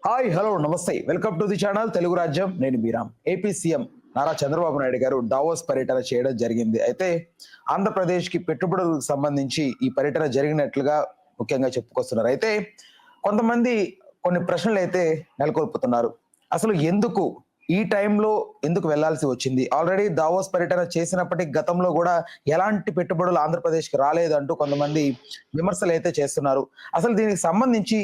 Hi hello నమస్తే welcome to the channel Telugu రాజ్యం. నేను బీరామ్. ఏపీ సీఎం నారా చంద్రబాబు నాయుడు గారు డావోస్ పర్యటన చేయడం జరిగింది. అయితే ఆంధ్రప్రదేశ్ కి పెట్టుబడులకు సంబంధించి ఈ పర్యటన జరిగినట్లుగా ముఖ్యంగా చెప్పుకొస్తున్నారు. అయితే కొంతమంది కొన్ని ప్రశ్నలు అయితే నెలకొల్పుతున్నారు. అసలు ఎందుకు ఈ టైంలో ఎందుకు వెళ్లాల్సి వచ్చింది? ఆల్రెడీ దావోస్ పర్యటన చేసినప్పటికీ గతంలో కూడా ఎలాంటి పెట్టుబడులు ఆంధ్రప్రదేశ్కి రాలేదంటూ కొంతమంది విమర్శలు అయితే చేస్తున్నారు. అసలు దీనికి సంబంధించి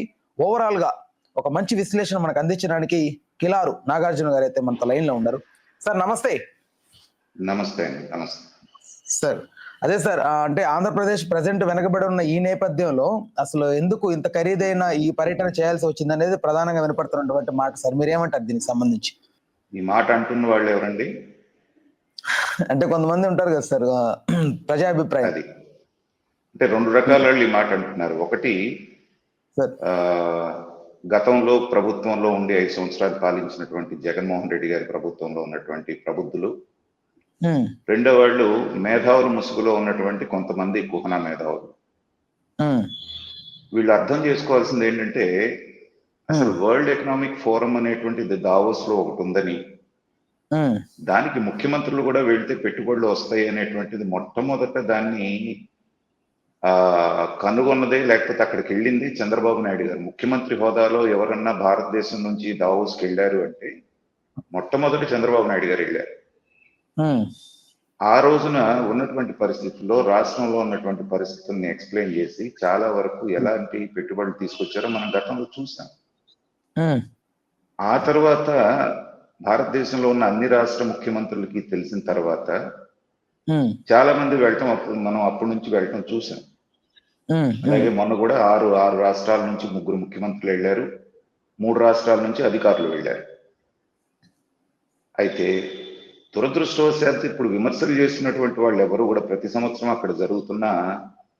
ఓవరాల్ గా ఒక మంచి విశ్లేషణ మనకు అందించడానికి కిలారు నాగార్జున గారు అయితే మనతో లైన్ లో ఉన్నారు. సార్ నమస్తే. నమస్తే అండి. నమస్తే సార్. అదే సార్, అంటే ఆంధ్రప్రదేశ్ ప్రజెంట్ వెనకబడి ఉన్న ఈ నేపథ్యంలో అసలు ఎందుకు ఇంత ఖరీదైన ఈ పర్యటన చేయాల్సి వచ్చింది అనేది ప్రధానంగా వినపడుతున్నటువంటి మాట. సార్ మీరేమంటారు దీనికి సంబంధించి? ఈ మాట అంటున్న వాళ్ళు ఎవరండి? అంటే కొంతమంది ఉంటారు కదా సార్, ప్రజాభిప్రాయం. అది అంటే రెండు రకాల వాళ్ళు ఈ మాట అంటున్నారు. ఒకటి, గతంలో ప్రభుత్వంలో ఉండి 5 సంవత్సరాలు పాలించినటువంటి జగన్మోహన్ రెడ్డి గారి ప్రభుత్వంలో ఉన్నటువంటి ప్రబుద్ధులు. రెండో వాళ్ళు మేధావుల ముసుగులో ఉన్నటువంటి కొంతమంది కుహనా మేధావులు. వీళ్ళు అర్థం చేసుకోవాల్సింది ఏంటంటే, అసలు వరల్డ్ ఎకనామిక్ ఫోరం అనేటువంటిది దావోస్ లో ఒకటి ఉందని, దానికి ముఖ్యమంత్రులు కూడా వెళ్తే పెట్టుబడులు వస్తాయి అనేటువంటిది మొట్టమొదట దాన్ని కనుగొన్నదే, లేకపోతే అక్కడికి వెళ్ళింది చంద్రబాబు నాయుడు గారు. ముఖ్యమంత్రి హోదాలో ఎవరన్నా భారతదేశం నుంచి దావోస్కి వెళ్ళారు అంటే మొట్టమొదటి చంద్రబాబు నాయుడు గారు వెళ్ళారు. ఆ రోజున ఉన్నటువంటి పరిస్థితుల్లో, రాష్ట్రంలో ఉన్నటువంటి పరిస్థితుల్ని ఎక్స్ప్లెయిన్ చేసి చాలా వరకు ఎలాంటి పెట్టుబడులు తీసుకొచ్చారో మనం గతంలో చూసాం. ఆ తర్వాత భారతదేశంలో ఉన్న అన్ని రాష్ట్ర ముఖ్యమంత్రులకి తెలిసిన తర్వాత చాలా మంది వెళ్ళటం మనం అప్పటి నుంచి వెళ్ళటం చూసాం. అలాగే మొన్న కూడా ఆరు రాష్ట్రాల నుంచి 3 ముఖ్యమంత్రులు వెళ్ళారు, 3 రాష్ట్రాల నుంచి అధికారులు వెళ్ళారు. అయితే దురదృష్టవశాత్తు ఇప్పుడు విమర్శలు చేస్తున్నటువంటి వాళ్ళు ఎవరు కూడా ప్రతి సంవత్సరం అక్కడ జరుగుతున్న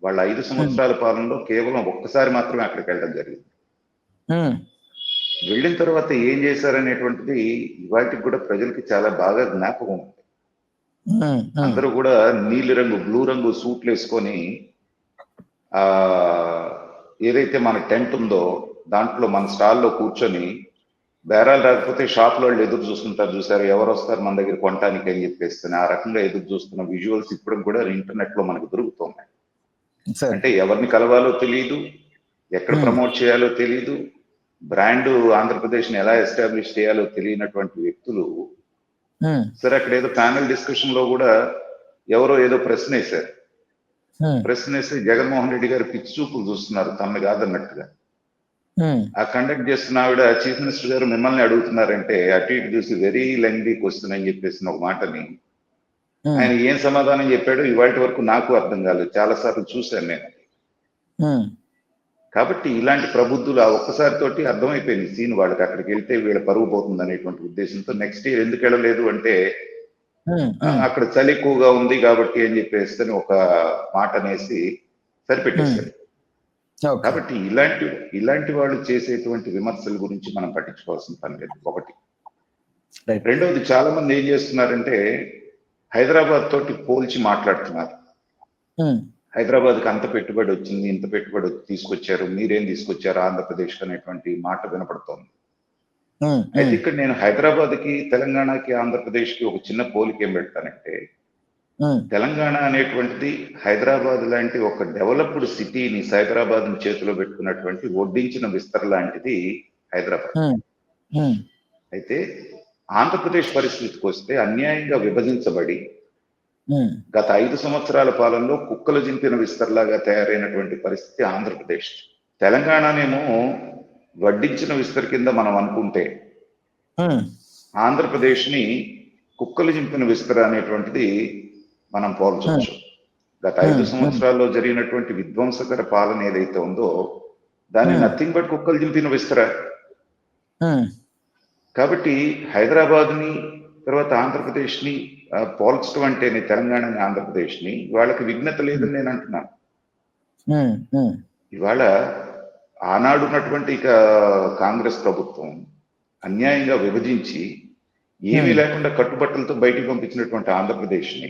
వాళ్ళ 5 సంవత్సరాల పాలనలో కేవలం ఒక్కసారి మాత్రమే అక్కడికి వెళ్ళడం జరిగింది. వెళ్ళిన తర్వాత ఏం చేశారనేటువంటిది ఇవాటికి కూడా ప్రజలకి చాలా బాగా జ్ఞాపకం ఉంది. అందరూ కూడా నీలి రంగు, బ్లూ రంగు సూట్లు వేసుకొని ఏదైతే మన టెంట్ ఉందో దాంట్లో మన స్టాల్లో కూర్చొని బేరాలు రాకపోతే షాప్లో వాళ్ళు ఎదురు చూస్తుంటారు, చూసారు ఎవరు వస్తారు మన దగ్గర కొనడానికి అని చెప్పేస్తాను. ఆ రకంగా ఎదురు చూస్తున్న విజువల్స్ ఇప్పుడు కూడా ఇంటర్నెట్ లో మనకు దొరుకుతున్నాయి. అంటే ఎవరిని కలవాలో తెలియదు, ఎక్కడ ప్రమోట్ చేయాలో తెలియదు, బ్రాండ్ ఆంధ్రప్రదేశ్ ని ఎలా ఎస్టాబ్లిష్ చేయాలో తెలియనటువంటి వ్యక్తులు. సరే, అక్కడ ఏదో ప్యానెల్ డిస్కషన్ లో కూడా ఎవరో ఏదో ప్రశ్న వేశారు. ప్రశ్న వేస్తే జగన్మోహన్ రెడ్డి గారు పిచ్చి చూపులు చూస్తున్నారు, తమను కాదన్నట్టుగా. ఆ కండక్ట్ చేస్తున్న ఆవిడ, చీఫ్ మినిస్టర్ గారు మిమ్మల్ని అడుగుతున్నారంటే అటు ఇటు చూసి వెరీ లెంగ్దీ క్వశ్చన్ అని చెప్పేసిన ఒక మాటని ఆయన ఏం సమాధానం చెప్పాడో ఇవాటి వరకు నాకు అర్థం కాలేదు. చాలా సార్లు చూశాను నేను. కాబట్టి ఇలాంటి ప్రబుద్ధులు ఆ ఒక్కసారి తోటి అర్థమైపోయింది సీన్ వాళ్ళకి. అక్కడికి వెళ్తే వీళ్ళ పరువు పోతుంది అనేటువంటి ఉద్దేశంతో నెక్స్ట్ ఇయర్ ఎందుకు వెళ్ళలేదు అంటే, అక్కడ చలి ఎక్కువగా ఉంది కాబట్టి అని చెప్పేసి ఒక మాట అనేసి సరిపెట్టేశారు. కాబట్టి ఇలాంటి వాళ్ళు చేసేటువంటి విమర్శల గురించి మనం పట్టించుకోవాల్సిన పని లేదు. ఒకటి. రెండవది, చాలా మంది ఏం చేస్తున్నారంటే హైదరాబాద్ తోటి పోల్చి మాట్లాడుతున్నారు. హైదరాబాద్కి అంత పెట్టుబడి వచ్చింది, ఇంత పెట్టుబడి తీసుకొచ్చారు, మీరేం తీసుకొచ్చారు ఆంధ్రప్రదేశ్ అనేటువంటి మాట వినపడుతోంది. అయితే ఇక్కడ నేను హైదరాబాద్కి, తెలంగాణకి, ఆంధ్రప్రదేశ్కి ఒక చిన్న పోలిక ఏం పెడతానంటే, తెలంగాణ అనేటువంటిది హైదరాబాద్ లాంటి ఒక డెవలప్డ్ సిటీని, సైబరాబాద్ ని చేతిలో పెట్టుకున్నటువంటి ఒడ్డించిన విస్తర లాంటిది హైదరాబాద్. అయితే ఆంధ్రప్రదేశ్ పరిస్థితికి వస్తే అన్యాయంగా విభజించబడి గత 5 సంవత్సరాల పాలనలో కుక్కలు జింపిన విస్తరలాగా తయారైనటువంటి పరిస్థితి ఆంధ్రప్రదేశ్. తెలంగాణనేమో వడ్డించిన విస్తర కింద మనం అనుకుంటే, ఆంధ్రప్రదేశ్ ని కుక్కలు జింపిన విస్తర అనేటువంటిది మనం పోల్చవచ్చు. గత 5 సంవత్సరాల్లో జరిగినటువంటి విధ్వంసకర పాలన ఏదైతే ఉందో దాన్ని నథింగ్ బట్ కుక్కలు జింపిన విస్తర. కాబట్టి హైదరాబాద్ ని తర్వాత ఆంధ్రప్రదేశ్ ని పోల్చడం అంటేనే, తెలంగాణని ఆంధ్రప్రదేశ్ ని, వాళ్ళకి విఘ్నత లేదని నేను అంటున్నాను. ఇవాళ ఆనాడు ఉన్నటువంటి కాంగ్రెస్ ప్రభుత్వం అన్యాయంగా విభజించి ఏమీ లేకుండా కట్టుబట్టలతో బయటికి పంపించినటువంటి ఆంధ్రప్రదేశ్ ని,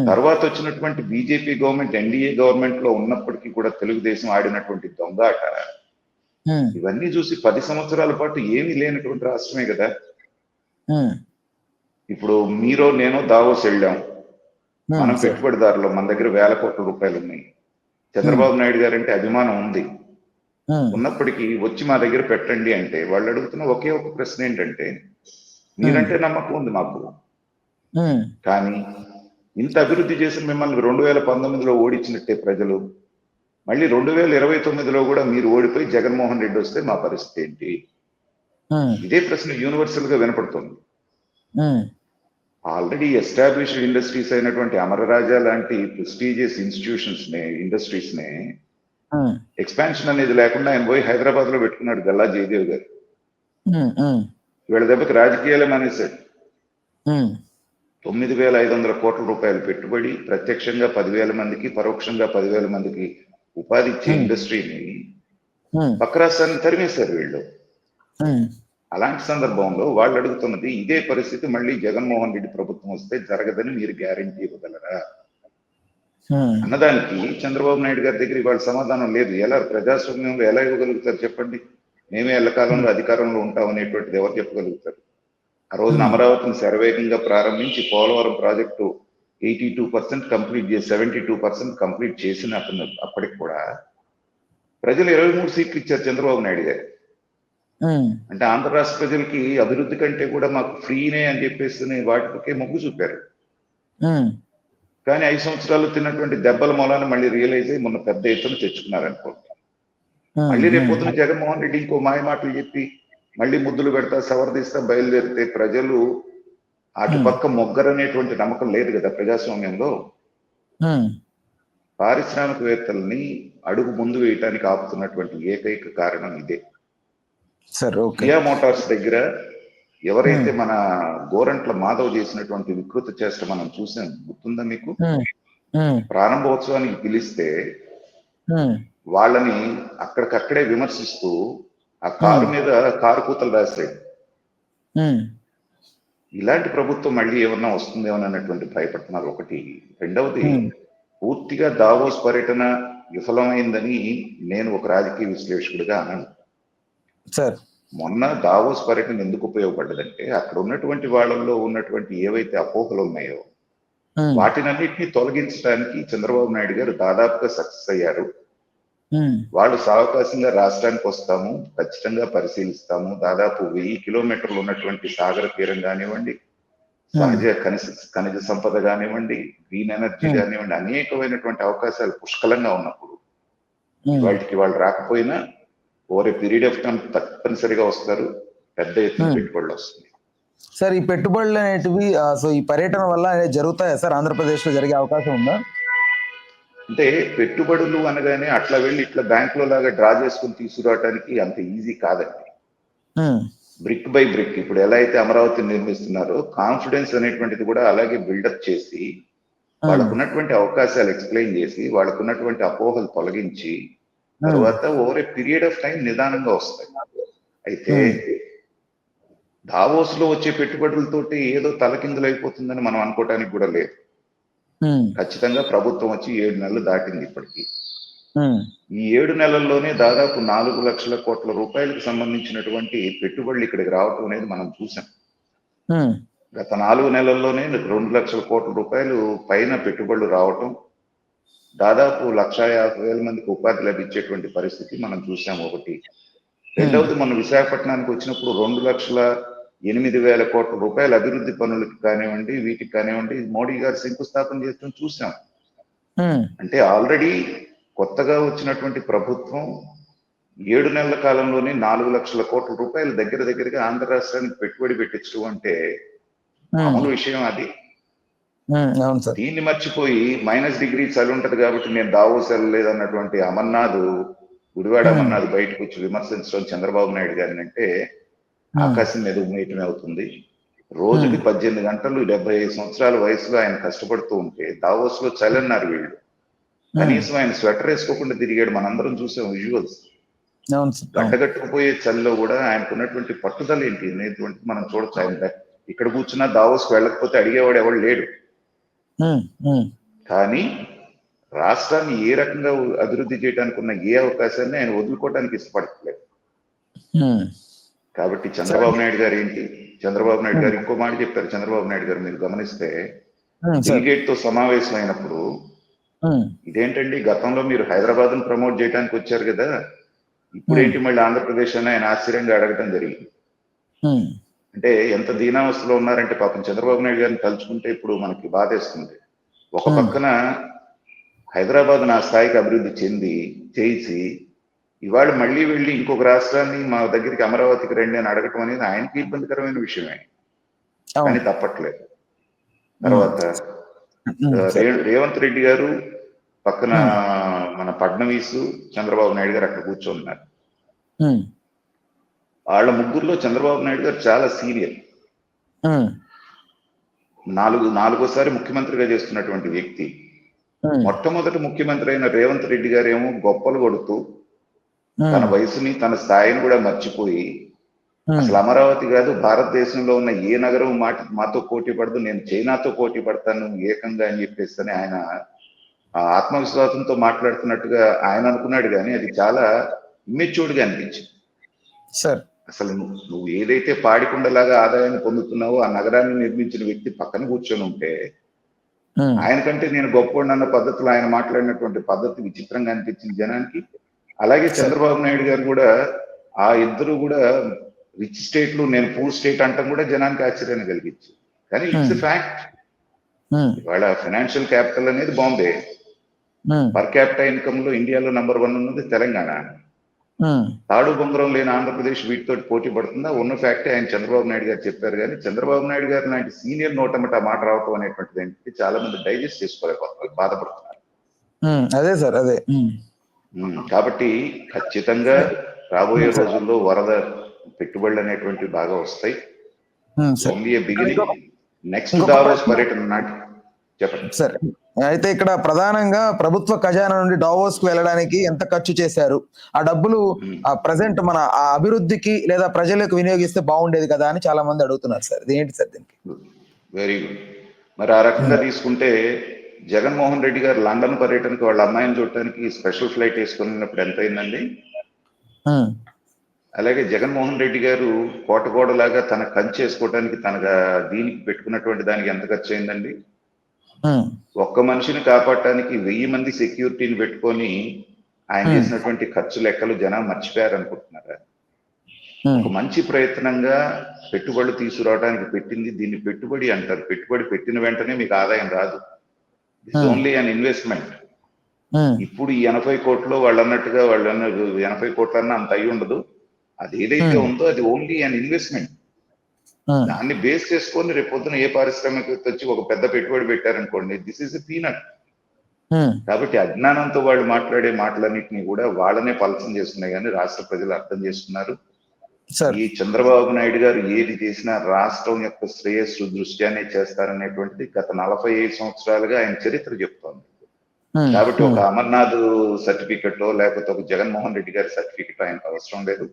తర్వాత వచ్చినటువంటి బీజేపీ గవర్నమెంట్, ఎన్డీఏ గవర్నమెంట్ లో ఉన్నప్పటికీ కూడా తెలుగుదేశం ఆడినటువంటి దొంగాట ఉమ్, ఇవన్నీ చూసి 10 సంవత్సరాల పాటు ఏమీ లేనటువంటి రాష్ట్రమే కదా. ఉమ్, ఇప్పుడు మీరో నేనో దావోస్ వెళ్ళాం, మనం సార్. పెట్టుబడిదారులు, మన దగ్గర వేల కోట్ల రూపాయలు ఉన్నాయి. చంద్రబాబు నాయుడు గారంటే అభిమానం ఉంది. ఉమ్, ఉన్నప్పటికీ వచ్చి మా దగ్గర పెట్టండి అంటే వాళ్ళు అడుగుతున్న ఒకే ఒక ప్రశ్న ఏంటంటే, ఉమ్, మీరంటే నమ్మకం ఉంది మాకు, ఉమ్, కానీ ఇంత అభివృద్ధి చేసిన మిమ్మల్ని 2019లో ఓడించినట్టే ప్రజలు, మళ్ళీ 2029లో కూడా మీరు ఓడిపోయి జగన్మోహన్ రెడ్డి వస్తే మా పరిస్థితి ఏంటి? ఉమ్, ఇదే ప్రశ్న యూనివర్సల్ గా వినపడుతుంది. ఉమ్, ఆల్రెడీ ఎస్టాబ్లిష్డ్ ఇండస్ట్రీస్ అయినటువంటి అమరరాజా లాంటి ప్రెస్టీజియస్ ఇన్స్టిట్యూషన్స్ నే, ఇండస్ట్రీస్ నే ఉమ్, ఎక్స్పాన్షన్ అనేది లేకుండా ఆయన పోయి హైదరాబాద్ లో పెట్టుకున్నాడు గల్లా జయదేవ్ గారు. ఉమ్, ఉమ్, వీళ్ళ దెబ్బకి రాజకీయాలే మానేశాడు. ఉమ్, 9,500 కోట్ల రూపాయలు పెట్టుబడి, ప్రత్యక్షంగా 10,000 మందికి, పరోక్షంగా 10,000 మందికి ఉపాధి ఇచ్చే ఉమ్, ఇండస్ట్రీని ఉమ్, పక్క రాష్ట్రాన్ని తరిమేశారు వీళ్ళు. ఉమ్, అలాంటి సందర్భంలో వాళ్ళు అడుగుతున్నది, ఇదే పరిస్థితి మళ్ళీ జగన్మోహన్ రెడ్డి ప్రభుత్వం వస్తే జరగదని మీరు గ్యారంటీ ఇవ్వగలరా ఉమ్, అన్నదానికి చంద్రబాబు నాయుడు గారి దగ్గర ఇవాళ సమాధానం లేదు. ఎలా ప్రజాస్వామ్యంలో ఎలా ఇవ్వగలుగుతారు చెప్పండి? మేమే ఎల్లకాలంలో అధికారంలో ఉంటాం అనేటువంటిది ఎవరు చెప్పగలుగుతారు? ఆ రోజున ఉమ్, అమరావతిని శరవేగంగా ప్రారంభించి పోలవరం ప్రాజెక్టు 82% కంప్లీట్ చేసి 72% కంప్లీట్ చేసిన అతను అప్పటికి కూడా ప్రజలు 23 సీట్లు ఇచ్చారు చంద్రబాబు నాయుడు గారు. ఉమ్, అంటే ఆంధ్ర రాష్ట్ర ప్రజలకి అభివృద్ధి కంటే కూడా మాకు ఫ్రీనే అని చెప్పేసి వాటికే మొగ్గు చూపారు. ఉమ్, కానీ 5 సంవత్సరాలు తిన్నటువంటి దెబ్బల మూలాన మళ్ళీ రియలైజ్ అయ్యి మొన్న పెద్ద ఎత్తున తెచ్చుకున్నారనుకోండి. ఉమ్, మళ్ళీ రేపు ఉమ్, పొద్దున జగన్మోహన్ రెడ్డి ఇంకో మాయ మాటలు చెప్పి మళ్ళీ ముద్దులు పెడతా సవరదీస్తా బయలుదేరితే ప్రజలు అటుపక్క మొగ్గరనేటువంటి నమ్మకం లేదు కదా ప్రజాస్వామ్యంలో. ఉమ్, పారిశ్రామికవేత్తల్ని అడుగు ముందు వేయటానికి ఆపుతున్నటువంటి ఏకైక కారణం ఇదే. సార్. ఓకే. కియా మోటార్స్ దగ్గర ఎవరైతే ఉమ్, మన గోరంట్ల మాధవ్ చేసినటువంటి వికృత చేష్ట మనం చూసాం, గుర్తుందా మీకు? ఉమ్, ఉమ్, ప్రారంభోత్సవానికి పిలిస్తే ఉమ్, వాళ్ళని అక్కడికక్కడే విమర్శిస్తూ ఆ కారు మీద కారు కూతలు రాశాడు. ఉమ్, ఇలాంటి ప్రభుత్వం మళ్ళీ ఏమన్నా వస్తుందేమో అన్నటువంటి భయపడుతున్నారు ఒకటి. రెండవది, ఉమ్, పూర్తిగా దావోస్ పర్యటన విఫలమైందని నేను ఒక రాజకీయ విశ్లేషకుడిగా అన్నాను. సార్. మొన్న దావోస్ పర్యటన ఎందుకు ఉపయోగపడ్డదంటే అక్కడ ఉన్నటువంటి వాళ్ళల్లో ఉన్నటువంటి ఏవైతే అపోహలు ఉన్నాయో ఉమ్, వాటినన్నింటినీ తొలగించడానికి చంద్రబాబు నాయుడు గారు దాదాపుగా సక్సెస్ అయ్యారు. ఉమ్, వాళ్ళు సావకాశంగా రాష్ట్రానికి వస్తాము, ఖచ్చితంగా పరిశీలిస్తాము, దాదాపు 1000 కిలోమీటర్లు ఉన్నటువంటి సాగర తీరం కానివ్వండి, ఉమ్, సహజ ఖనిజ సంపద కానివ్వండి, గ్రీన్ ఎనర్జీ ఉమ్, కానివ్వండి, అనేకమైనటువంటి అవకాశాలు పుష్కలంగా ఉన్నప్పుడు ఉమ్, వాటికి వాళ్ళు రాకపోయినా over a period of time తప్పనిసరిగా వస్తారు, పెద్ద ఎత్తున ఉమ్. పెట్టుబడులు వస్తుంది. సార్, ఈ పెట్టుబడులు అనేటివి సో ఈ పర్యటన వల్ల జరుగుతాయా సార్? ఆంధ్రప్రదేశ్ లో జరిగే అవకాశం ఉందా? అంటే పెట్టుబడులు అనగానే అట్లా వెళ్ళి ఇట్లా బ్యాంకులో లాగా డ్రా చేసుకుని తీసుకురావడానికి అంత ఈజీ కాదండి. ఉమ్, బ్రిక్ బై బ్రిక్ ఇప్పుడు ఎలా అయితే అమరావతి నిర్మిస్తున్నారో కాన్ఫిడెన్స్ అనేటువంటిది కూడా అలాగే బిల్డప్ చేసి వాళ్ళకున్నటువంటి అవకాశాలు ఎక్స్ప్లెయిన్ చేసి వాళ్ళకున్నటువంటి అపోహలు తొలగించి తర్వాత over a period of time నిదానంగా వస్తాయి. అయితే దావోస్ లో వచ్చే పెట్టుబడులతోటి ఏదో తలకిందులు అయిపోతుందని మనం అనుకోవటానికి కూడా లేదు. ఉమ్, ఖచ్చితంగా ప్రభుత్వం వచ్చి 7 నెలలు దాటింది ఇప్పటికి. ఉమ్, ఈ 7 నెలల్లోనే దాదాపు 4 లక్షల కోట్ల రూపాయలకు సంబంధించినటువంటి పెట్టుబడులు ఇక్కడికి రావటం అనేది మనం చూసాం. ఉమ్, గత 4 నెలల్లోనే 2 లక్షల కోట్ల రూపాయలు పైన పెట్టుబడులు రావటం, దాదాపు 1,50,000 మందికి ఉపాధి లభించేటువంటి పరిస్థితి మనం చూసాం ఒకటి. రెండవది, మొన్న విశాఖపట్నానికి వచ్చినప్పుడు 2,08,000 కోట్ల రూపాయల అభివృద్ధి పనులకు కానివ్వండి, వీటికి కానివ్వండి మోడీ గారు శంకుస్థాపన చేయడం చూసాం. ఉమ్, అంటే ఆల్రెడీ కొత్తగా వచ్చినటువంటి ప్రభుత్వం 7 నెలల కాలంలోనే 4 లక్షల కోట్ల రూపాయలు దగ్గరగా ఆంధ్ర రాష్ట్రానికి పెట్టుబడి పెట్టించడం అంటే మామూలు విషయం అది. అవును సార్. దీన్ని మర్చిపోయి -డిగ్రీ చలి ఉంటది కాబట్టి నేను దావోస్ వెళ్ళలేదు అన్నటువంటి అమర్నాథ్, గుడివాడ అమర్నాథ్ బయటకు వచ్చి విమర్శించడం చంద్రబాబు నాయుడు గారిని అంటే ఆకాశం మీద ఉమ్మేయటమే అవుతుంది. రోజుకి 18 గంటలు 75 సంవత్సరాల వయసులో ఆయన కష్టపడుతూ ఉంటే దావోస్ లో చలి అన్నారు వీళ్ళు. కనీసం ఆయన స్వెటర్ వేసుకోకుండా తిరిగాడు, మనందరం చూసాం విజువల్స్. గడ్డగట్టుకుపోయే చలిలో కూడా ఆయనకున్నటువంటి పట్టుదల ఏంటి అనేటువంటి మనం చూడొచ్చు. ఆయన ఇక్కడ కూర్చున్నా దావోస్కి వెళ్ళకపోతే అడిగేవాడు ఎవడు లేడు. కానీ రాష్ట్రాన్ని ఏ రకంగా అభివృద్ధి చేయడానికి ఉన్న ఏ అవకాశాన్ని ఆయన వదులుకోవడానికి ఇష్టపడట్లేదు. ఉమ్, కాబట్టి సార్ చంద్రబాబు నాయుడు గారు ఏంటి, చంద్రబాబు నాయుడు గారు ఇంకో మాట చెప్పారు. చంద్రబాబు నాయుడు గారు మీరు గమనిస్తే బిల్ సార్ గేట్ తో సమావేశం అయినప్పుడు, ఇదేంటండి గతంలో మీరు హైదరాబాద్ ను ప్రమోట్ చేయడానికి వచ్చారు కదా, ఇప్పుడేంటి మళ్ళీ ఆంధ్రప్రదేశ్ అని ఆయన ఆశ్చర్యంగా అడగటం జరిగింది. అంటే ఎంత దీనావస్థలో ఉన్నారంటే పాపం చంద్రబాబు నాయుడు గారిని తలుచుకుంటే ఇప్పుడు మనకి బాధేస్తుంది. ఒక పక్కన హైదరాబాద్ నా స్థాయికి అభివృద్ధి చేసి ఇవాళ మళ్ళీ వెళ్ళి ఇంకొక రాష్ట్రాన్ని మా దగ్గరికి అమరావతికి రండి అని అడగటం అనేది ఆయనకి ఇబ్బందికరమైన విషయమే, కానీ తప్పట్లేదు. తర్వాత రేవంత్ రెడ్డి గారు పక్కన మన ఫడ్నవీస్, చంద్రబాబు నాయుడు గారు అక్కడ కూర్చోన్నారు. వాళ్ళ ముగ్గురులో చంద్రబాబు నాయుడు గారు చాలా సీనియర్, నాలుగోసారి ముఖ్యమంత్రిగా చేస్తున్నటువంటి వ్యక్తి. మొట్టమొదటి ముఖ్యమంత్రి అయిన రేవంత్ రెడ్డి గారు ఏమో గొప్పలు కొడుతూ తన వయసుని తన స్థాయిని కూడా మర్చిపోయి అసలు అమరావతి కాదు భారతదేశంలో ఉన్న ఏ నగరం మాతో పోటీ పడదు, నేను చైనాతో పోటీ పడతాను ఏకంగా అని చెప్పేసి ఆయన ఆత్మవిశ్వాసంతో మాట్లాడుతున్నట్టుగా ఆయన అనుకున్నాడు, కానీ అది చాలా ఇమ్మెచ్యూర్డ్ గా అనిపించింది. సార్ అసలు నువ్వు ఏదైతే పాడికుండలాగా ఆదాయాన్ని పొందుతున్నావో ఆ నగరాన్ని నిర్మించిన వ్యక్తి పక్కన కూర్చొని ఉంటే ఆయన కంటే నేను గొప్పవాడిని అన్న పద్ధతిలో ఆయన మాట్లాడినటువంటి పద్ధతి విచిత్రంగా అనిపించింది జనానికి. అలాగే చంద్రబాబు నాయుడు గారు కూడా ఆ ఇద్దరు కూడా రిచ్ స్టేట్లు నేను పూర్ స్టేట్ అంటాం కూడా జనానికి ఆశ్చర్యాన్ని కలిగించింది. కానీ ఇట్స్ ఫ్యాక్ట్, ఇవాళ ఫైనాన్షియల్ క్యాపిటల్ అనేది బాంబే, పర్ క్యాపిటల్ ఇన్కమ్ లో ఇండియాలో నంబర్ 1 ఉన్నది తెలంగాణ, తాడు బొంగరం లేని ఆంధ్రప్రదేశ్ వీటితో పోటీ పడుతుందా ఉన్న ఫ్యాక్టే ఆయన చంద్రబాబు నాయుడు గారు చెప్పారు. కానీ చంద్రబాబు నాయుడు గారు లాంటి సీనియర్ నోటమట మాట రావటం అనేటువంటిది ఏంటి చాలా మంది డైజెస్ట్ చేసుకోలేకపోతున్నారు, బాధపడుతున్నారు. అదే సార్ అదే. కాబట్టి ఖచ్చితంగా రాబోయే రోజుల్లో వరద పెట్టుబడులు అనేటువంటివి బాగా వస్తాయి. Only beginning. నెక్స్ట్ దావోస్ పర్యటన నాటి చెప్పండి సార్. అయితే ఇక్కడ ప్రధానంగా ప్రభుత్వ ఖజానా నుండి డావోస్ కు వెళ్ళడానికి ఎంత ఖర్చు చేశారు, ఆ డబ్బులు ప్రజెంట్ మన ఆ అభివృద్ధికి లేదా ప్రజలకు వినియోగిస్తే బాగుండేది కదా అని చాలా మంది అడుగుతున్నారు సార్. ఇది ఏంటి సార్ దీనికి? Very good. మరి ఆ రకంగా తీసుకుంటే జగన్మోహన్ రెడ్డి గారు లండన్ పర్యటనకు వాళ్ళ అమ్మాయిని చూడటానికి స్పెషల్ ఫ్లైట్ వేసుకున్నప్పుడు ఎంత అయిందండి? అలాగే జగన్మోహన్ రెడ్డి గారు కోటగోడలాగా తన కంచె వేసుకోవడానికి తన దీనికి పెట్టుకున్నటువంటి దానికి ఎంత ఖర్చు అయిందండి? ఒక్క మనిషిని కాపాడటానికి 1000 మంది సెక్యూరిటీని పెట్టుకొని ఆయన చేసినటువంటి ఖర్చు లెక్కలు జనం మర్చిపోయారు అనుకుంటున్నారా? ఒక మంచి ప్రయత్నంగా పెట్టుబడులు తీసుకురావడానికి పెట్టింది, దీన్ని పెట్టుబడి అంటారు. పెట్టుబడి పెట్టిన వెంటనే మీకు ఆదాయం రాదు, ఇట్స్ ఓన్లీ అన్ ఇన్వెస్ట్మెంట్. ఇప్పుడు ఈ 80 కోట్లు వాళ్ళు అన్నట్టుగా 80 కోట్లన్నా అంత అయి ఉండదు, అది ఏదైతే ఉందో అది ఓన్లీ అన్ ఇన్వెస్ట్మెంట్. దాన్ని బేస్ చేసుకొని రేపు పొద్దున ఏ పారిశ్రామికవేత్త వచ్చి ఒక పెద్ద పెట్టుబడి పెట్టారనుకోండి, దిస్ ఈస్ ఎ పీనట్. కాబట్టి అజ్ఞానంతో వాళ్ళు మాట్లాడే మాటలన్నింటినీ కూడా వాళ్ళనే పలసం చేస్తున్నాయి, కానీ రాష్ట్ర ప్రజలు అర్థం చేసుకున్నారు. ఈ చంద్రబాబు నాయుడు గారు ఏది చేసినా రాష్ట్రం యొక్క శ్రేయస్సు దృష్ట్యానే చేస్తారనేటువంటిది గత 45 సంవత్సరాలుగా ఆయన చరిత్ర చెప్తోంది. కాబట్టి ఒక అమర్నాథ్ సర్టిఫికెట్ లేకపోతే ఒక జగన్మోహన్ రెడ్డి గారి సర్టిఫికెట్ ఆయనకు అవసరం లేదు.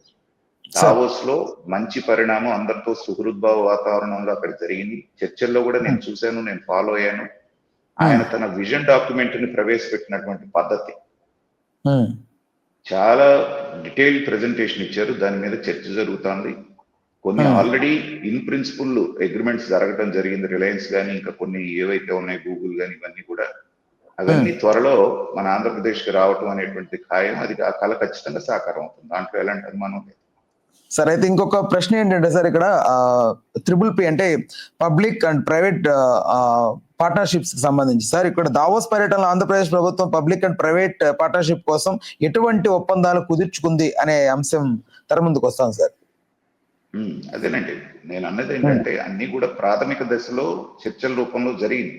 దావోస్ లో మంచి పరిణామం, అందరితో సుహృద్భావ వాతావరణంలో అక్కడ జరిగింది. చర్చల్లో కూడా నేను చూశాను, నేను ఫాలో అయ్యాను. ఆయన తన విజన్ డాక్యుమెంట్ ని ప్రవేశపెట్టినటువంటి పద్ధతి చాలా డీటెయిల్డ్ ప్రెజెంటేషన్ ఇచ్చారు. దాని మీద చర్చ జరుగుతోంది. కొన్ని ఆల్రెడీ ఇన్ ప్రిన్సిపల్ అగ్రిమెంట్స్ జరగడం జరిగింది, రిలయన్స్ కానీ ఇంకా కొన్ని ఏవైతే ఉన్నాయి గూగుల్ కానీ, ఇవన్నీ కూడా అవన్నీ త్వరలో మన ఆంధ్రప్రదేశ్ కి రావటం అనేటువంటి ఖాయం. అది ఆ కళ ఖచ్చితంగా సాకారం అవుతుంది, దాంట్లో ఎలాంటి అనుమానం లేదు. సార్ అయితే ఇంకొక ప్రశ్న ఏంటంటే సార్, ఇక్కడ ట్రిపుల్ పి అంటే పబ్లిక్ అండ్ ప్రైవేట్ పార్ట్నర్షిప్స్ కి సంబంధించి సార్, ఇక్కడ దావోస్ పర్యటనలో ఆంధ్రప్రదేశ్ ప్రభుత్వం పబ్లిక్ అండ్ ప్రైవేట్ పార్ట్నర్షిప్ కోసం ఎటువంటి ఒప్పందాలు కుదుర్చుకుంది అనే అంశం తెర ముందుకు వస్తాం సార్. అదేనండి నేను అన్నది ఏంటంటే అన్ని కూడా ప్రాథమిక దశలో చర్చల రూపంలో జరిగింది.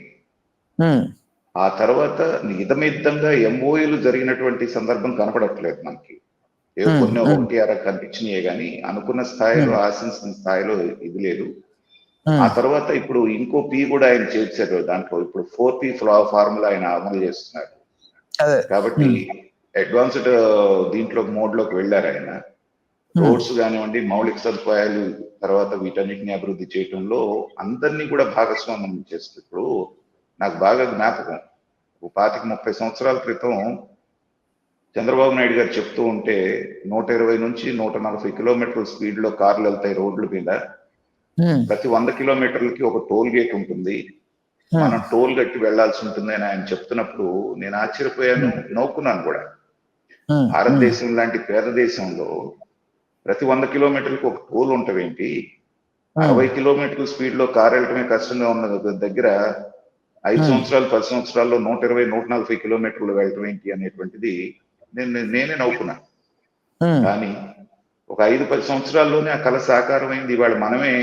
ఆ తర్వాత ఇదమిద్దంగా ఎంఓఏలు జరిగినటువంటి సందర్భం కనపడట్లేదు మనకి. కొన్ని 1-6 కనిపించినాయే కానీ అనుకున్న స్థాయిలో, ఆశించిన స్థాయిలో ఇది లేదు. ఆ తర్వాత ఇప్పుడు ఇంకో పి కూడా ఆయన చేర్చారు దాంట్లో. ఇప్పుడు 4P ఫార్ములా ఆయన అమలు చేస్తున్నారు. కాబట్టి అడ్వాన్స్డ్ దీంట్లో మోడ్ లోకి వెళ్ళారు ఆయన. రోడ్స్ కానివ్వండి, మౌలిక సదుపాయాలు, తర్వాత వీటన్నిటిని అభివృద్ధి చేయడంలో అందరినీ కూడా భాగస్వామ్యం చేస్తారు. ఇప్పుడు నాకు బాగా జ్ఞాపకం, 25-30 సంవత్సరాల క్రితం చంద్రబాబు నాయుడు గారు చెప్తూ ఉంటే 120 నుంచి 140 కిలోమీటర్ల స్పీడ్ లో కార్లు వెళ్తాయి రోడ్ల మీద. ప్రతి 100 కిలోమీటర్లకి ఒక టోల్ గేట్ ఉంటుంది, మనం టోల్ గట్టి వెళ్లాల్సి ఉంటుంది అని ఆయన చెప్తున్నప్పుడు నేను ఆశ్చర్యపోయాను, నవ్వుకున్నాను కూడా. భారతదేశం లాంటి పేద దేశంలో ప్రతి 100 కిలోమీటర్లకు ఒక టోల్ ఉంటవేంటి? 60 కిలోమీటర్ల స్పీడ్ లో కారు వెళ్ళటమే కష్టంగా ఉన్న దగ్గర 5 సంవత్సరాలు 10 సంవత్సరాల్లో 120 140 కిలోమీటర్లు వెళ్ళటం ఏంటి అనేటువంటిది నేనే నవ్వుకున్నా. కానీ ఒక 5-10 సంవత్సరాల్లోనే ఆ కళ సాకారమైంది. ఇవాళ మనమే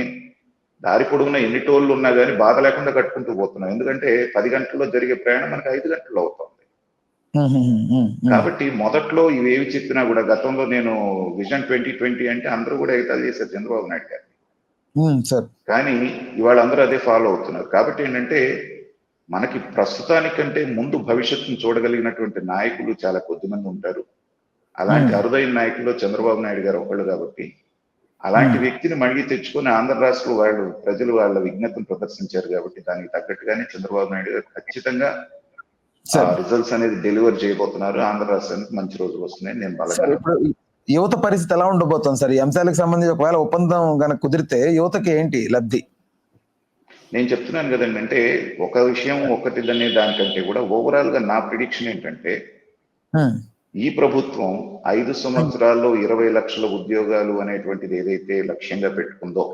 దారి పొడుగున ఎన్ని టోళ్ళు ఉన్నా కానీ బాధ లేకుండా కట్టుకుంటూ పోతున్నాం. ఎందుకంటే 10 గంటల్లో జరిగే ప్రయాణం మనకి 5 గంటల్లో అవుతుంది. కాబట్టి మొదట్లో ఇవేవి చెప్పినా కూడా, గతంలో నేను విజన్ 2020 అంటే అందరూ కూడా ఎగతాళి చేశారు చంద్రబాబు నాయుడు గారు. కానీ ఇవాళ అందరూ అదే ఫాలో అవుతున్నారు. కాబట్టి ఏంటంటే మనకి ప్రస్తుతానికంటే ముందు భవిష్యత్తును చూడగలిగినటువంటి నాయకులు చాలా కొద్దిమంది ఉంటారు. అలాంటి అరుదైన నాయకుల్లో చంద్రబాబు నాయుడు గారు ఒకళ్ళు. కాబట్టి అలాంటి వ్యక్తిని మళ్ళీ తెచ్చుకొని ఆంధ్ర రాష్ట్ర ప్రజలు వాళ్ళ విజ్ఞతను ప్రదర్శించారు. కాబట్టి దానికి తగ్గట్టుగానే చంద్రబాబు నాయుడు గారు ఖచ్చితంగా రిజల్ట్స్ అనేది డెలివర్ చేయబోతున్నారు. ఆంధ్ర రాష్ట్రానికి మంచి రోజులు వస్తున్నాయని నేను బలంగా. యువత పరిస్థితి ఎలా ఉండబోతుంది సార్? ఈ అంశాలకు సంబంధించి ఒకవేళ ఒప్పందం కనుక కుదిరితే యువతకి ఏంటి లబ్ధి? నేను చెప్తున్నాను కదండి, అంటే ఒక విషయం ఒకటిదనే దానికంటే కూడా ఓవరాల్ గా నా ప్రిడిక్షన్ ఏంటంటే, ఈ ప్రభుత్వం 5 సంవత్సరాల్లో 20 లక్షల ఉద్యోగాలు అనేటువంటిది ఏదైతే లక్ష్యంగా పెట్టుకుందో,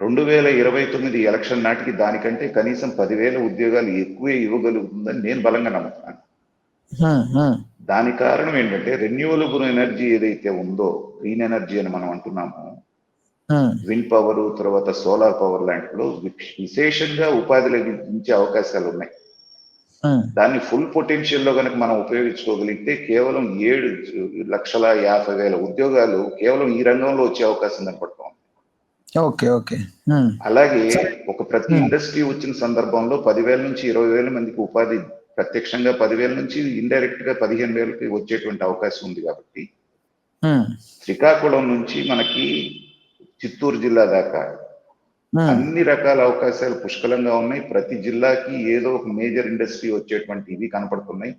2029 ఎలక్షన్ నాటికి దానికంటే కనీసం 10,000 ఉద్యోగాలు ఎక్కువే ఇవ్వగలుగుతుందని నేను బలంగా నమ్ముతున్నాను. దాని కారణం ఏంటంటే రెన్యూవబుల్ ఎనర్జీ ఏదైతే ఉందో, గ్రీన్ ఎనర్జీ అని మనం అంటున్నాము, విండ్ పవర్, తర్వాత సోలార్ పవర్ లాంటిలో విశేషంగా ఉపాధి లభించే అవకాశాలు ఉన్నాయి. దాన్ని ఫుల్ పొటెన్షియల్ లో కనుక మనం ఉపయోగించుకోగలిగితే కేవలం 7,50,000 ఉద్యోగాలు కేవలం ఈ రంగంలో వచ్చే అవకాశం కనపడుతుంది. అలాగే ఒక ప్రతి ఇండస్ట్రీ వచ్చిన సందర్భంలో 10,000 నుంచి 20,000 మందికి ఉపాధి, ప్రత్యక్షంగా 10,000 నుంచి ఇండైరెక్ట్ గా 15,000కి వచ్చేటువంటి అవకాశం ఉంది. కాబట్టి శ్రీకాకుళం నుంచి మనకి చిత్తూరు జిల్లా దాకా అన్ని రకాల అవకాశాలు పుష్కలంగా ఉన్నాయి. ప్రతి జిల్లాకి ఏదో ఒక మేజర్ ఇండస్ట్రీ వచ్చేటువంటి ఇవి కనపడుతున్నాయి.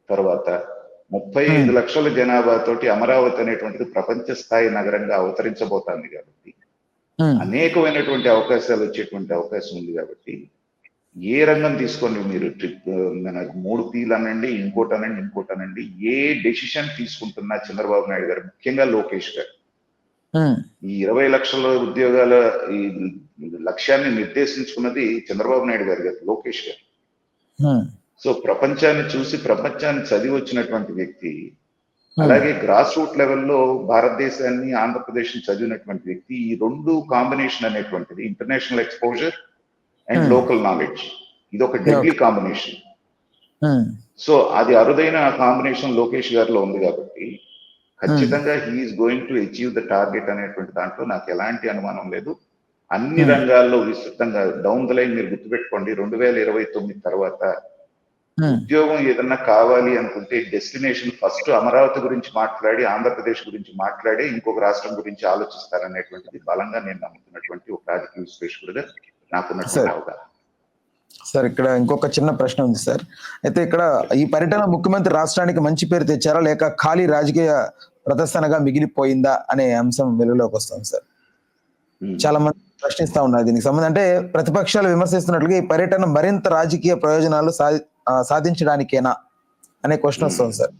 తర్వాత 35 లక్షల జనాభా తోటి అమరావతి అనేటువంటిది ప్రపంచ స్థాయి నగరంగా అవతరించబోతోంది. కాబట్టి అనేకమైనటువంటి అవకాశాలు వచ్చేటువంటి అవకాశం ఉంది. కాబట్టి ఏ రంగం తీసుకోండి మీరు, మన 3 P'లు అనండి, ఇంకోటనండి, ఏ డెసిషన్ తీసుకుంటున్నా చంద్రబాబు నాయుడు గారు, ముఖ్యంగా లోకేష్ గారు, ఈ 20 లక్షల ఉద్యోగాల ఈ లక్ష్యాన్ని నిర్దేశించుకున్నది చంద్రబాబు నాయుడు గారు కాదు, లోకేష్ గారు. సో ప్రపంచాన్ని చూసి ప్రపంచాన్ని చదివి వచ్చినటువంటి వ్యక్తి, అలాగే గ్రాస్ రూట్ లెవెల్లో భారతదేశాన్ని ఆంధ్రప్రదేశ్ చదివినటువంటి వ్యక్తి. ఈ 2 కాంబినేషన్ అనేటువంటిది international exposure and local knowledge, ఇది ఒక డెడ్లీ కాంబినేషన్. సో అది అరుదైన కాంబినేషన్ లోకేష్ గారిలో ఉంది. కాబట్టి ఖచ్చితంగా he's going to achieve the target అనేటువంటి దాంట్లో నాకు ఎలాంటి అనుమానం లేదు. అన్ని రంగాల్లో విస్తృతంగా డౌన్ ద లైన్ మీరు గుర్తుపెట్టుకోండి, 2029 తర్వాత ఉద్యోగం ఏదన్నా కావాలి అనుకుంటే డెస్టినేషన్ ఫస్ట్ అమరావతి గురించి మాట్లాడి, ఆంధ్రప్రదేశ్ గురించి మాట్లాడి, ఇంకొక రాష్ట్రం గురించి ఆలోచిస్తారనేటువంటిది బలంగా నేను నమ్ముతున్నటువంటి ఒక రాజకీయ విశ్లేషకుడిగా నాకున్నటువంటి అవగాహన. సార్ ఇక్కడ ఇంకొక చిన్న ప్రశ్న ఉంది సార్. అయితే ఇక్కడ ఈ పర్యటన ముఖ్యమంత్రి రాష్ట్రానికి మంచి పేరు తెచ్చారా, లేక ఖాళీ రాజకీయ ప్రదర్శనగా మిగిలిపోయిందా అనే అంశం వెలుగులోకి వస్తుంది సార్. చాలా మంది ప్రశ్నిస్తా ఉన్నారు దీనికి సంబంధం. అంటే ప్రతిపక్షాలు విమర్శిస్తున్నట్లుగా ఈ పర్యటన మరింత రాజకీయ ప్రయోజనాలు సాధించడానికేనా అనే క్వశ్చన్ వస్తుంది సార్.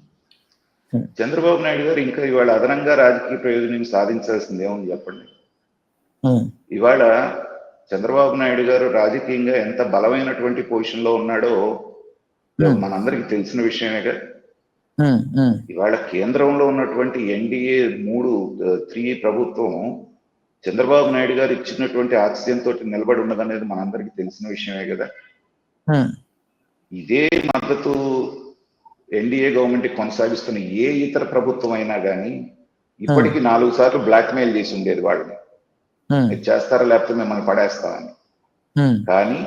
చంద్రబాబు నాయుడు గారు ఇంకా ఇవాళ అదనంగా రాజకీయ ప్రయోజనం సాధించాల్సింది ఏముంది చెప్పండి. ఇవాళ చంద్రబాబు నాయుడు గారు రాజకీయంగా ఎంత బలమైనటువంటి పొజిషన్ లో ఉన్నాడో మనందరికి తెలిసిన విషయమేగా. ఇవాళ కేంద్రంలో ఉన్నటువంటి ఎన్డీఏ 3 ప్రభుత్వం చంద్రబాబు నాయుడు గారు ఇచ్చినటువంటి ఆక్సిజన్ తోటి నిలబడి ఉన్నదనేది మనందరికి తెలిసిన విషయమే కదా. ఇదే మద్దతు ఎన్డీఏ గవర్నమెంట్ కొనసాగిస్తున్న ఏ ఇతర ప్రభుత్వం అయినా కానీ ఇప్పటికీ 4 సార్లు బ్లాక్ మెయిల్ చేసి ఉండేది వాళ్ళని, మీరు చేస్తారా లేకపోతే మిమ్మల్ని పడేస్తామని. కానీ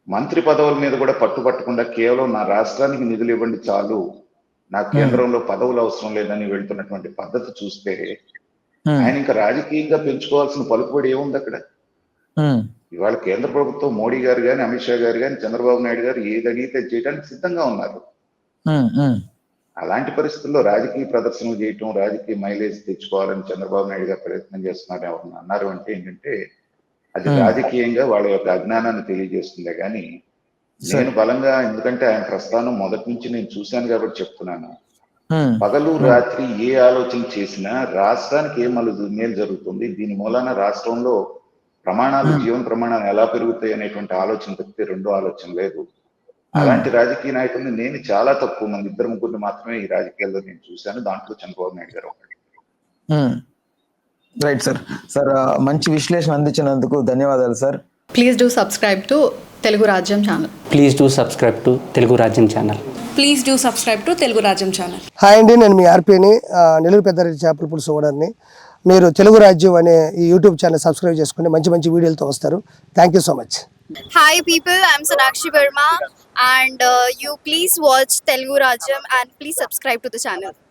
మంత్రి పదవుల మీద కూడా పట్టుపట్టకుండా కేవలం నా రాష్ట్రానికి నిధులు ఇవ్వండి చాలు, నాకు కేంద్రంలో పదవులు అవసరం లేదని వెళ్తున్నటువంటి పద్ధతి చూస్తే ఆయన ఇంకా రాజకీయంగా పెంచుకోవాల్సిన పలుకుబడి ఏముంది అక్కడ. ఇవాళ కేంద్ర ప్రభుత్వం మోడీ గారు కానీ, అమిత్ షా గారు కానీ, చంద్రబాబు నాయుడు గారు ఏది అడిగితే చేయడానికి సిద్ధంగా ఉన్నారు. అలాంటి పరిస్థితుల్లో రాజకీయ ప్రదర్శనలు చేయటం, రాజకీయ మైలేజ్ తెచ్చుకోవాలని చంద్రబాబు నాయుడు గారు ప్రయత్నం చేస్తున్నారు ఎవరన్నా అన్నారు అంటే ఏంటంటే అది రాజకీయంగా వాళ్ళ యొక్క అజ్ఞానాన్ని తెలియజేస్తుందే కానీ నేను బలంగా, ఎందుకంటే ఆయన ప్రస్థానం మొదటి నుంచి నేను చూశాను కాబట్టి చెప్తున్నాను. పగలు రాత్రి ఏ ఆలోచన చేసినా రాష్ట్రానికి ఏ మేలు జరుగుతుంది, దీని మూలాన రాష్ట్రంలో ప్రమాణాలు, జీవన ప్రమాణాలు ఎలా పెరుగుతాయి అనేటువంటి ఆలోచన తప్పితే రెండో ఆలోచన లేదు. అలాంటి రాజకీయ నాయకుల్ని నేను చాలా తక్కువ మంది, 2-3 మాత్రమే ఈ రాజకీయాల్లో నేను చూశాను. దాంట్లో చంద్రబాబు నాయుడు గారు ఒకటి. Right sir. సార్ మంచి విశ్లేషణ అందించినందుకు ధన్యవాదాలు sir. Please do subscribe to Telugu Rajyam channel. Please do subscribe to Telugu Rajyam channel. Please do subscribe to Telugu Rajyam channel. Hi అండి, నేను మీ ఆర్పీని, నెల్లూరు పెద్దారెడ్డి చేపల పులుసు ఓనర్ని. మీరు తెలుగు రాజ్యం అనే ఈ యూట్యూబ్ ఛానల్ సబ్స్క్రైబ్ చేసుకుని మంచి మంచి వీడియోలతో వస్తారు. Thank you so much. Hi people, I'm Sonakshi Verma and you please watch Telugu Rajyam and please subscribe to the channel.